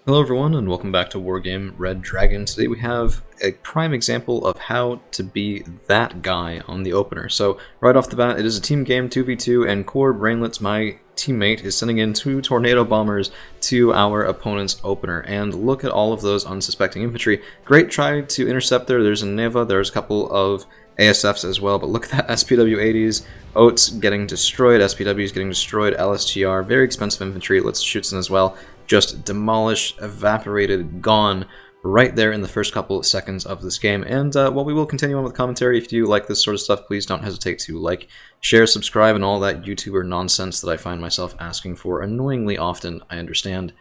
Hello everyone and welcome back to Wargame Red Dragon. Today we have a prime example of how to be that guy on the opener. So right off the bat, it is a team game 2v2 and Core Brainlets, my teammate, is sending in 2 tornado bombers to our opponent's opener. And look at all of those unsuspecting infantry. Great try to intercept there. There's a Neva, there's a couple of ASFs as well, but look at that SPW-80s, Oats getting destroyed, SPWs getting destroyed, LSTR, very expensive infantry, let's shoot some as well. Just demolished, evaporated, gone right there in the first couple of seconds of this game. And while we will continue on with commentary, if you like this sort of stuff, please don't hesitate to like, share, subscribe, and all that YouTuber nonsense that I find myself asking for annoyingly often. I understand.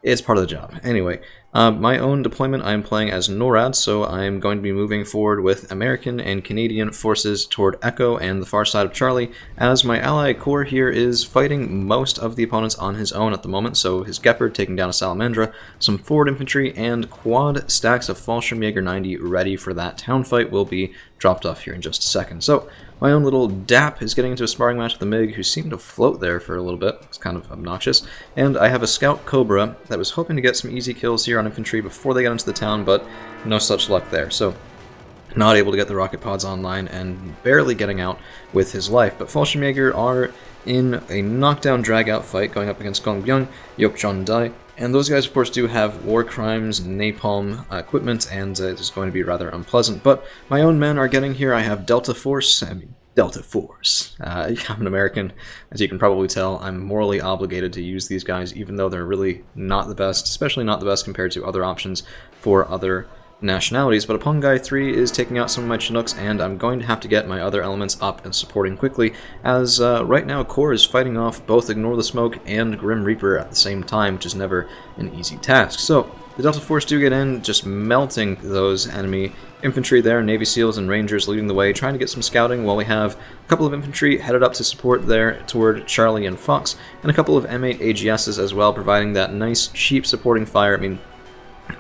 It's part of the job. Anyway, my own deployment, I'm playing as NORAD, so I'm going to be moving forward with American and Canadian forces toward Echo and the far side of Charlie, as my ally Core here is fighting most of the opponents on his own at the moment, so his Gepard taking down a Salamandra, some forward infantry, and quad stacks of Fallschirmjäger 90 ready for that town fight will be dropped off here in just a second. So, my own little DAP is getting into a sparring match with the MiG, who seemed to float there for a little bit. It's kind of obnoxious. And I have a Scout Cobra that was hoping to get some easy kills here on infantry before they got into the town, but no such luck there. So, not able to get the rocket pods online and barely getting out with his life. But Fallschirmjäger are in a knockdown drag-out fight going up against Gongbyung, Yokjeondai, and those guys, of course, do have war crimes, napalm equipment, and it's going to be rather unpleasant. But my own men are getting here. I have Delta Force. I'm an American, as you can probably tell. I'm morally obligated to use these guys, even though they're really not the best, especially not the best compared to other options for other nationalities. But Apongai 3 is taking out some of my Chinooks, and I'm going to have to get my other elements up and supporting quickly, as right now Core is fighting off both Ignore the Smoke and Grim Reaper at the same time, which is never an easy task. So the Delta Force do get in, just melting those enemy infantry there, Navy SEALs and Rangers leading the way, trying to get some scouting, while we have a couple of infantry headed up to support there toward Charlie and Fox, and a couple of M8 AGSs as well, providing that nice, cheap supporting fire. I mean,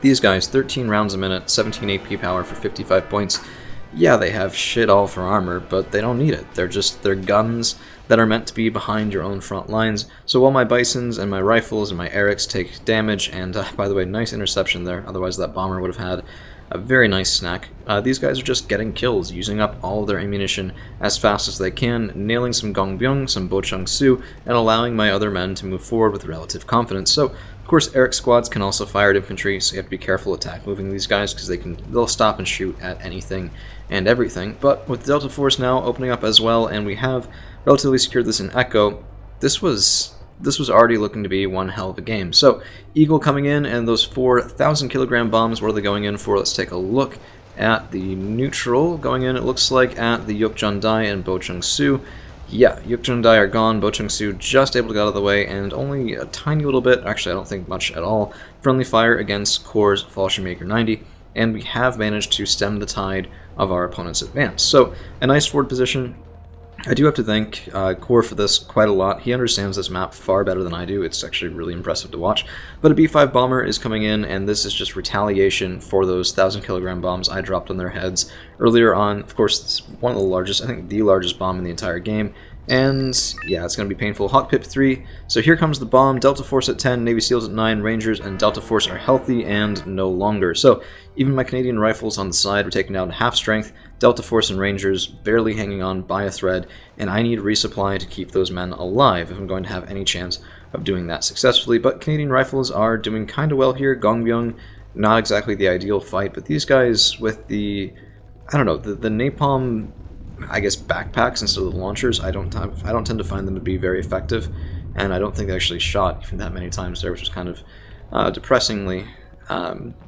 these guys, 13 rounds a minute, 17 AP power for 55 points. Yeah, they have shit all for armor, but they don't need it. They're guns that are meant to be behind your own front lines. So while my Bisons and my rifles and my Erics take damage, and by the way, nice interception there, otherwise that bomber would have had a very nice snack. These guys are just getting kills, using up all of their ammunition as fast as they can, nailing some Gongbyung, some Bochung-su, and allowing my other men to move forward with relative confidence. So, of course, Eric squads can also fire at infantry, so you have to be careful attack moving these guys, because they'll stop and shoot at anything and everything. But with Delta Force now opening up as well, and we have relatively secured this in Echo, this was already looking to be one hell of a game. So, Eagle coming in, and those 4,000 kilogram bombs, what are they going in for? Let's take a look at the neutral. Going in, it looks like, at the Yokjeondai and Bochung-su. Yeah, Yokjeondai are gone, Bochung-su just able to get out of the way, and only a tiny little bit, actually I don't think much at all, friendly fire against Core's Fallschirmjäger 90, and we have managed to stem the tide of our opponent's advance. So, a nice forward position. I do have to thank Core for this quite a lot. He understands this map far better than I do. It's actually really impressive to watch. But a B5 bomber is coming in, and this is just retaliation for those 1,000 kilogram bombs I dropped on their heads earlier on. Of course, it's one of the largest, I think the largest bomb in the entire game. And yeah, it's going to be painful. Hawk Pip 3. So here comes the bomb. Delta Force at 10, Navy SEALs at 9, Rangers and Delta Force are healthy and no longer. So even my Canadian rifles on the side were taken down to half strength. Delta Force and Rangers barely hanging on by a thread, and I need resupply to keep those men alive if I'm going to have any chance of doing that successfully. But Canadian rifles are doing kind of well here. Gongbyung, not exactly the ideal fight, but these guys with the, I don't know, the napalm, I guess, backpacks instead of the launchers, I don't tend to find them to be very effective, and I don't think they actually shot even that many times there, which was kind of depressingly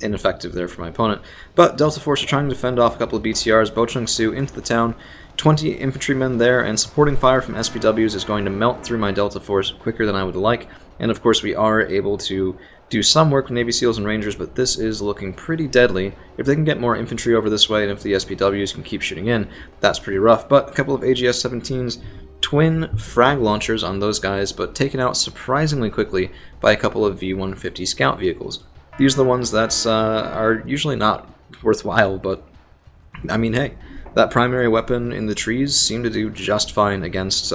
ineffective there for my opponent. But Delta Force are trying to fend off a couple of BTRs, Bochung-su into the town, 20 infantrymen there, and supporting fire from SPWs is going to melt through my Delta Force quicker than I would like, and of course we are able to do some work with Navy SEALs and Rangers, but this is looking pretty deadly. If they can get more infantry over this way, and if the SPWs can keep shooting in, that's pretty rough. But a couple of AGS-17s, twin frag launchers on those guys, but taken out surprisingly quickly by a couple of V-150 scout vehicles. These are the ones that are usually not worthwhile, but I mean, hey, that primary weapon in the trees seemed to do just fine against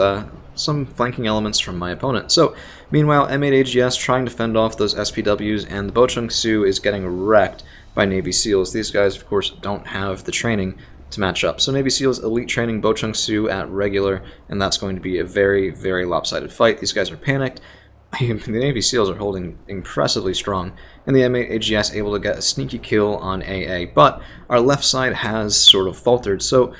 some flanking elements from my opponent. So, meanwhile, M8 AGS trying to fend off those SPWs, and the Bochung Su is getting wrecked by Navy SEALs. These guys, of course, don't have the training to match up. So Navy SEALs elite training Bochung Su at regular, and that's going to be a very, very lopsided fight. These guys are panicked. The Navy SEALs are holding impressively strong, and the M8 AGS able to get a sneaky kill on AA, but our left side has sort of faltered, so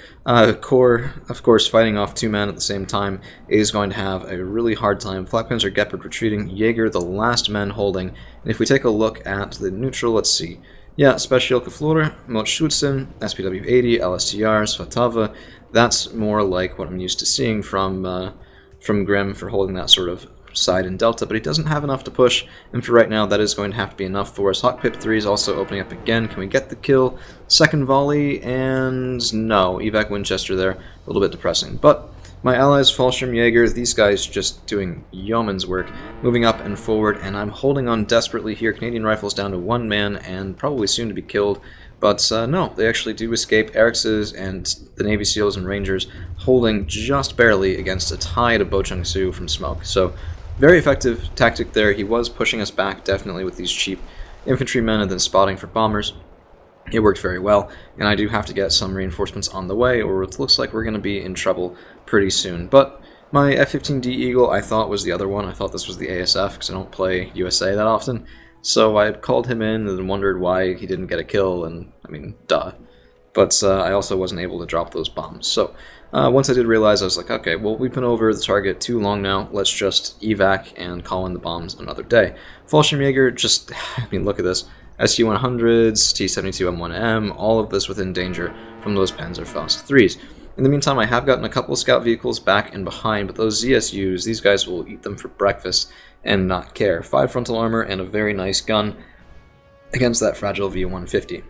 Core, of course, fighting off 2 men at the same time is going to have a really hard time. Flakpanzer Gepard retreating, Jaeger the last men holding, and if we take a look at the neutral, let's see. Yeah, Special Geflorer, Motschützen, SPW-80, LSTR, Svatava, that's more like what I'm used to seeing from Grim for holding that sort of side in Delta, but he doesn't have enough to push, and for right now that is going to have to be enough for us. Hawk Pip 3 is also opening up again. Can we get the kill? Second volley, and no. Evac Winchester there, a little bit depressing. But my allies, Fallschirm Jaeger, these guys just doing yeoman's work, moving up and forward, and I'm holding on desperately here. Canadian Rifles down to 1 man, and probably soon to be killed. But no, they actually do escape. Eric's and the Navy SEALs and Rangers holding just barely against a tide of Bochung Su from smoke. So very effective tactic there. He was pushing us back definitely with these cheap infantrymen and then spotting for bombers. It worked very well, and I do have to get some reinforcements on the way, or it looks like we're going to be in trouble pretty soon. But my F-15D Eagle I thought was the other one. I thought this was the ASF because I don't play USA that often. So I called him in and wondered why he didn't get a kill, and I mean, duh. But I also wasn't able to drop those bombs. So once I did realize, I was like, okay, well, we've been over the target too long now. Let's just evac and call in the bombs another day. Fallschirmjäger, just, I mean, look at this. SU-100s, T-72M1M, all of this within danger from those Panzerfaust 3s. In the meantime, I have gotten a couple of scout vehicles back and behind, but those ZSUs, these guys will eat them for breakfast and not care. 5 frontal armor and a very nice gun against that fragile V-150.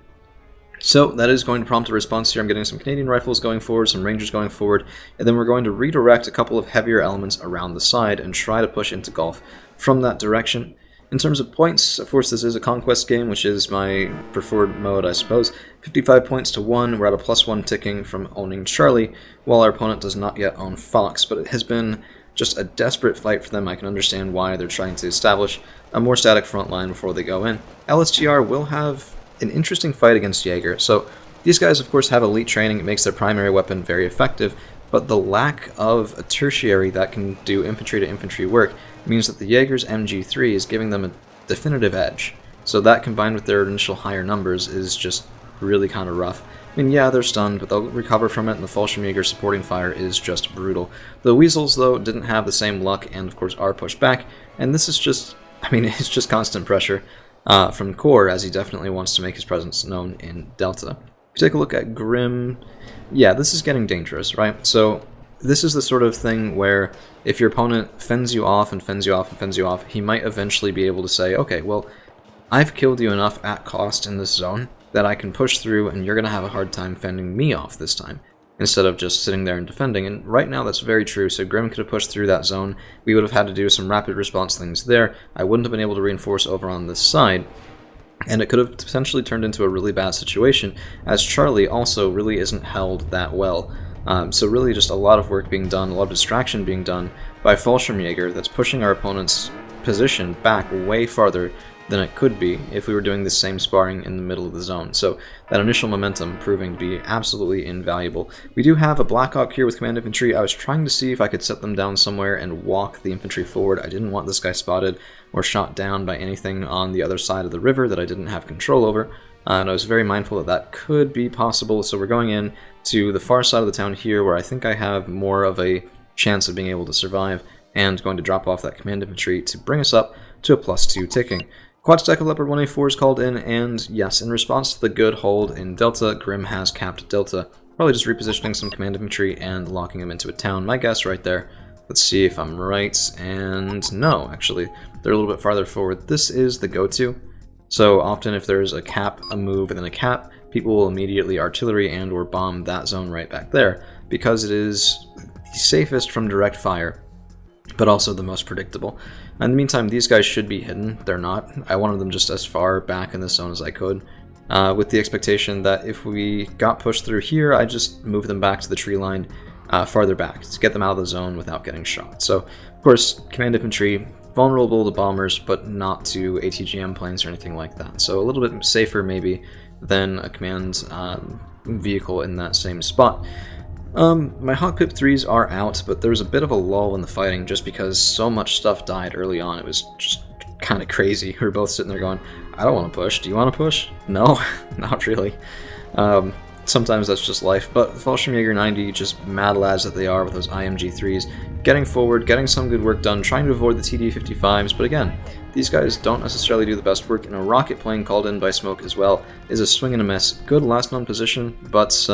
So that is going to prompt a response here. I'm getting some Canadian Rifles going forward, some Rangers going forward, and then we're going to redirect a couple of heavier elements around the side and try to push into Gulf from that direction. In terms of points, of course this is a conquest game, which is my preferred mode, I suppose. 55 points to 1, we're at a +1 ticking from owning Charlie, while our opponent does not yet own Fox, but it has been just a desperate fight for them. I can understand why they're trying to establish a more static front line before they go in. LSTR will have an interesting fight against Jaeger. So these guys, of course, have elite training. It makes their primary weapon very effective, but the lack of a tertiary that can do infantry-to-infantry work means that the Jaeger's MG3 is giving them a definitive edge. So that, combined with their initial higher numbers, is just really kind of rough. I mean, yeah, they're stunned, but they'll recover from it, and the Fallschirmjäger supporting fire is just brutal. The Weasels, though, didn't have the same luck, and of course are pushed back, and this is just, I mean, it's just constant pressure from Core, as he definitely wants to make his presence known in Delta. If you take a look at Grim, yeah, this is getting dangerous, right? So this is the sort of thing where if your opponent fends you off and fends you off and fends you off, he might eventually be able to say, okay, well, I've killed you enough at cost in this zone that I can push through, and you're going to have a hard time fending me off this time, instead of just sitting there and defending. And right now that's very true. So Grim could have pushed through that zone. We would have had to do some rapid response things there. I wouldn't have been able to reinforce over on this side, and it could have potentially turned into a really bad situation, as Charlie also really isn't held that well. So really just a lot of work being done, a lot of distraction being done by Fallschirmjäger that's pushing our opponent's position back way farther than it could be if we were doing the same sparring in the middle of the zone. So that initial momentum proving to be absolutely invaluable. We do have a Blackhawk here with command infantry. I was trying to see if I could set them down somewhere and walk the infantry forward. I didn't want this guy spotted or shot down by anything on the other side of the river that I didn't have control over. And I was very mindful that that could be possible, so we're going in to the far side of the town here, where I think I have more of a chance of being able to survive, and going to drop off that command infantry to bring us up to a +2 ticking. Quad Stack of Leopard 1A4 is called in, and yes, in response to the good hold in Delta, Grim has capped Delta. Probably just repositioning some command infantry and locking them into a town. My guess right there. Let's see if I'm right, and no, actually, they're a little bit farther forward. This is the go-to. So often if there's a cap, a move, and then a cap, people will immediately artillery and or bomb that zone right back there, because it is the safest from direct fire, but also the most predictable. In the meantime, these guys should be hidden. They're not. I wanted them just as far back in this zone as I could, with the expectation that if we got pushed through here, I just move them back to the tree line, farther back to get them out of the zone without getting shot. So, of course, command infantry, vulnerable to bombers, but not to ATGM planes or anything like that. So a little bit safer maybe than a command vehicle in that same spot. My Hawk Pip 3s are out, but there was a bit of a lull in the fighting just because so much stuff died early on. It was just kind of crazy. We were both sitting there going, I don't want to push. Do you want to push? No, not really. Sometimes that's just life, but Fallschirmjäger 90, just mad lads that they are with those IMG 3s, getting forward, getting some good work done, trying to avoid the TD 55s, but again, these guys don't necessarily do the best work, and a rocket plane called in by smoke as well is a swing and a miss. Good last known position, but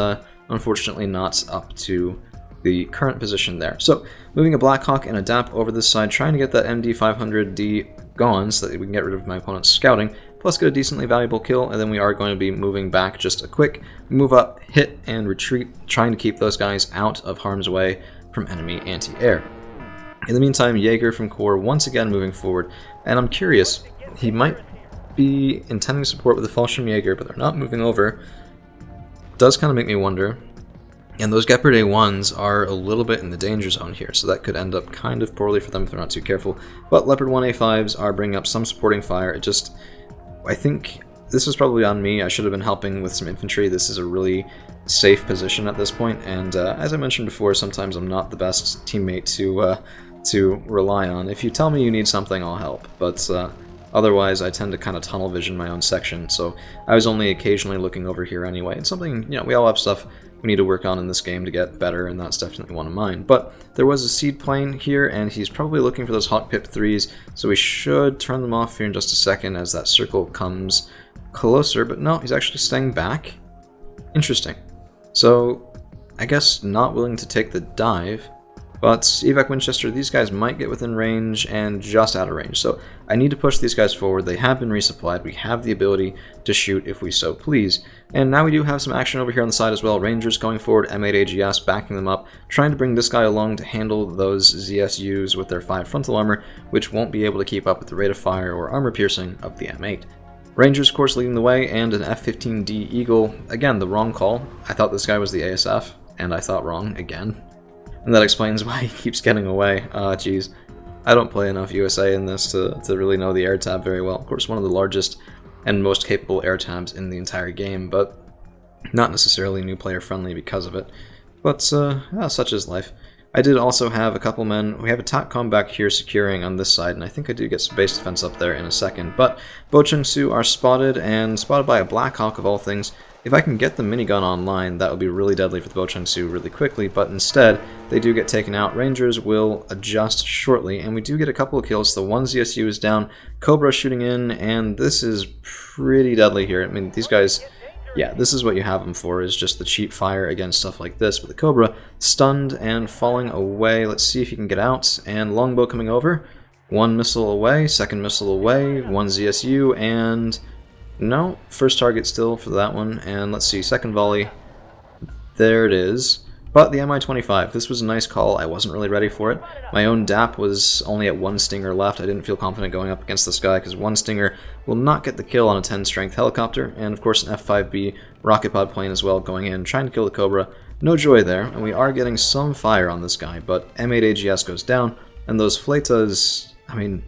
unfortunately not up to the current position there. So, moving a Blackhawk and a DAP over this side, trying to get that MD 500D gone so that we can get rid of my opponent's scouting, plus get a decently valuable kill, and then we are going to be moving back just a quick move up, hit, and retreat, trying to keep those guys out of harm's way from enemy anti-air. In the meantime, Jaeger from Core once again moving forward, and I'm curious, he might be intending support with the Fallschirmjäger, but they're not moving over. Does kind of make me wonder. And those Gepard A1s are a little bit in the danger zone here, so that could end up kind of poorly for them if they're not too careful. But Leopard 1A5s are bringing up some supporting fire. It just, I think this was probably on me. I should have been helping with some infantry. This is a really safe position at this point, and as I mentioned before, sometimes I'm not the best teammate to rely on. If you tell me you need something, I'll help, but otherwise I tend to kind of tunnel vision my own section, so I was only occasionally looking over here anyway. It's something, you know, we all have stuff we need to work on in this game to get better, and that's definitely one of mine. But there was a seed plane here, and he's probably looking for those Hawk Pip 3s, so we should turn them off here in just a second as that circle comes closer, but no, he's actually staying back. Interesting. So, I guess not willing to take the dive, but Evac Winchester, these guys might get within range and just out of range, so I need to push these guys forward. They have been resupplied. We have the ability to shoot if we so please. And now we do have some action over here on the side as well. Rangers going forward, M8 AGS backing them up, trying to bring this guy along to handle those ZSUs with their 5 frontal armor, which won't be able to keep up with the rate of fire or armor piercing of the M8. Rangers, of course, leading the way, and an F-15D Eagle. Again, the wrong call. I thought this guy was the ASF, and I thought wrong again. And that explains why he keeps getting away. Geez. I don't play enough USA in this to really know the air tab very well. Of course, one of the largest and most capable air tabs in the entire game, but not necessarily new player friendly because of it. But such is life. I did also have a couple men. We have a TACCOM back here securing on this side, and I think I do get some base defense up there in a second. But Bo Chung-Soo are spotted, and spotted by a Blackhawk of all things. If I can get the minigun online, that would be really deadly for the Bo Chung-Soo really quickly, but instead, they do get taken out. Rangers will adjust shortly, and we do get a couple of kills. The one ZSU is down, Cobra shooting in, and this is pretty deadly here. I mean, these guys, yeah, this is what you have them for, is just the cheap fire against stuff like this. But the Cobra, stunned and falling away. Let's see if he can get out, and Longbow coming over. One missile away, second missile away, one ZSU, and no, first target still for that one, and let's see, second volley, there it is. But the Mi-25, this was a nice call. I wasn't really ready for it. My own DAP was only at 1 stinger left. I didn't feel confident going up against this guy because 1 stinger will not get the kill on a 10 strength helicopter, and of course an F-5B rocket pod plane as well going in, trying to kill the Cobra. No joy there, and we are getting some fire on this guy, but M8 AGS goes down, and those Fletas, I mean,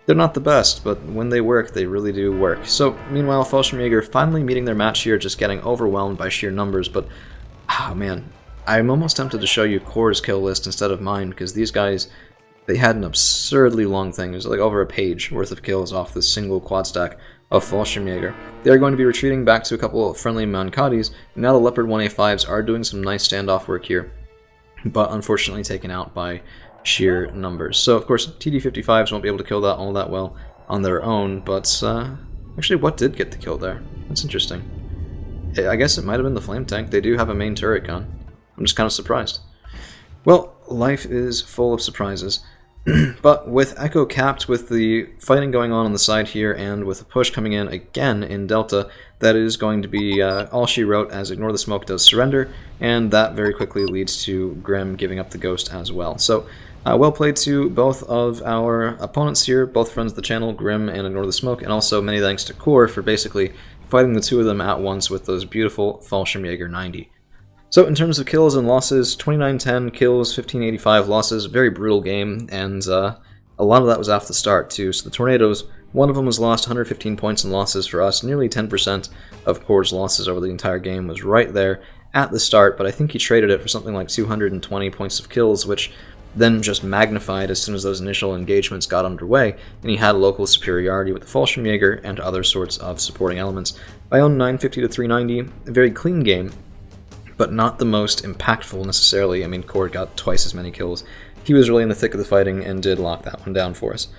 they're not the best, but when they work, they really do work. So, meanwhile, Fallschirmjäger finally meeting their match here, just getting overwhelmed by sheer numbers, but, oh man, I'm almost tempted to show you Core's kill list instead of mine, because these guys, they had an absurdly long thing. It was like over a page worth of kills off this single quad stack of Fallschirmjäger. They're going to be retreating back to a couple of friendly Mankadis. Now the Leopard 1A5s are doing some nice standoff work here, but unfortunately taken out by sheer numbers. So, of course, TD-55s won't be able to kill that all that well on their own, but actually, what did get the kill there? That's interesting. I guess it might have been the flame tank. They do have a main turret gun. I'm just kind of surprised. Well, life is full of surprises. But with Echo capped, with the fighting going on the side here, and with a push coming in again in Delta, that is going to be all she wrote, as Ignore the Smoke does surrender, and that very quickly leads to Grim giving up the Ghost as well. So, well played to both of our opponents here, both friends of the channel, Grim and Ignore the Smoke, and also many thanks to Core for basically fighting the two of them at once with those beautiful Fallschirmjäger 90. So in terms of kills and losses, 2910 kills, 1585 losses, very brutal game, and a lot of that was off the start too. So the Tornadoes, one of them was lost, 115 points in losses for us. Nearly 10% of Core's losses over the entire game was right there at the start, but I think he traded it for something like 220 points of kills, which then just magnified as soon as those initial engagements got underway, and he had local superiority with the Fallschirmjäger and other sorts of supporting elements. I own 950 to 390, a very clean game, but not the most impactful necessarily. I mean, Core got twice as many kills. He was really in the thick of the fighting and did lock that one down for us.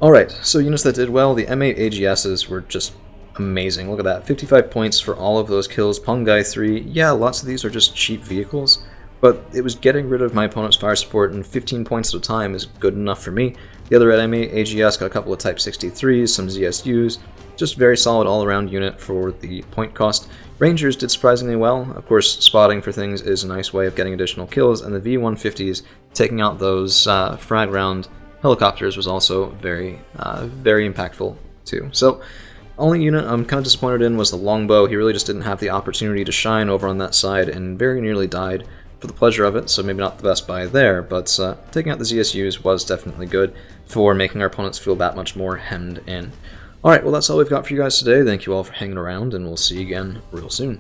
Alright, so units that did well, the M8 AGSs were just amazing. Look at that, 55 points for all of those kills. Pongai 3, yeah, lots of these are just cheap vehicles, but it was getting rid of my opponent's fire support, and 15 points at a time is good enough for me. The other red M8 AGS got a couple of Type 63s, some ZSUs, just very solid all-around unit for the point cost. Rangers did surprisingly well. Of course, spotting for things is a nice way of getting additional kills, and the V150s taking out those frag round helicopters was also very impactful too. So, only unit I'm kind of disappointed in was the longbow. He really just didn't have the opportunity to shine over on that side and very nearly died for the pleasure of it, so maybe not the best buy there, but taking out the ZSUs was definitely good for making our opponents feel that much more hemmed in. Alright, well that's all we've got for you guys today. Thank you all for hanging around, and we'll see you again real soon.